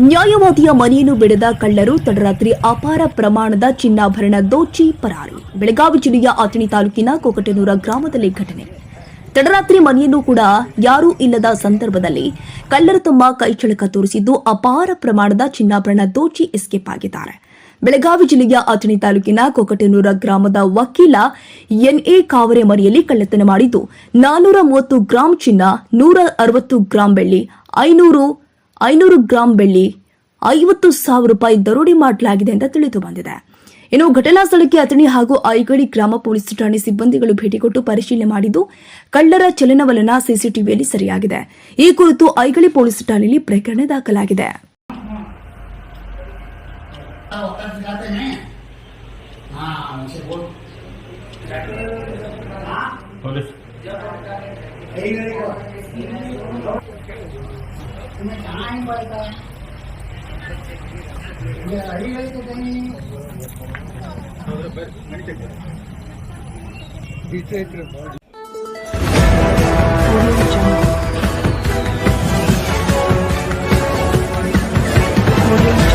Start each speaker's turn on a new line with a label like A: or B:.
A: ನ್ಯಾಯವಾದಿಯ ಮನೆಯನ್ನು ಬಿಡದ ಕಳ್ಳರು ತಡರಾತ್ರಿ ಅಪಾರ ಪ್ರಮಾಣದ ಚಿನ್ನಾಭರಣ ದೋಚಿ ಪರಾರಿ. ಬೆಳಗಾವಿ ಜಿಲ್ಲೆಯ ಅಥಣಿ ತಾಲೂಕಿನ ಕೊಕಟನೂರ ಗ್ರಾಮದಲ್ಲಿ ಘಟನೆ. ತಡರಾತ್ರಿ ಮನೆಯನ್ನು ಕೂಡ ಯಾರೂ ಇಲ್ಲದ ಸಂದರ್ಭದಲ್ಲಿ ಕಳ್ಳರು ತಮ್ಮ ಕೈಚಳಕ ತೋರಿಸಿದ್ದು ಅಪಾರ ಪ್ರಮಾಣದ ಚಿನ್ನಾಭರಣ ದೋಚಿ ಎಸ್ಕೇಪ್ ಆಗಿದ್ದಾರೆ. ಬೆಳಗಾವಿ ಜಿಲ್ಲೆಯ ಅಥಣಿ ತಾಲೂಕಿನ ಕೊಕಟನೂರ ಗ್ರಾಮದ ವಕೀಲ ಎನ್ಎ ಕಾವರೆ ಮನೆಯಲ್ಲಿ ಕಳ್ಳತನ ಮಾಡಿದ್ದು 430 ಗ್ರಾಂ ಚಿನ್ನ, 160 ಗ್ರಾಂ ಬೆಳ್ಳಿ, 500 ಗ್ರಾಂ ಬೆಳ್ಳಿ, 50,000 ರೂಪಾಯಿ ದರೋಡೆ ಮಾಡಲಾಗಿದೆ ಅಂತ ತಿಳಿದು ಬಂದಿದೆ. ಇನ್ನು ಘಟನಾ ಸ್ಥಳಕ್ಕೆ ಅಥಣಿ ಹಾಗೂ ಐಗಳಿ ಗ್ರಾಮ ಪೊಲೀಸ್ ಠಾಣೆ ಸಿಬ್ಬಂದಿಗಳು ಭೇಟಿ ಕೊಟ್ಟು ಪರಿಶೀಲನೆ ಮಾಡಿದ್ದು ಕಳ್ಳರ ಚಲನವಲನ ಸಿಸಿಟಿವಿಯಲ್ಲಿ ಸರಿಯಾಗಿದೆ. ಈ ಕುರಿತು ಐಗಳಿ ಪೊಲೀಸ್ ಠಾಣೆಯಲ್ಲಿ ಪ್ರಕರಣ ದಾಖಲಾಗಿದೆ. Audio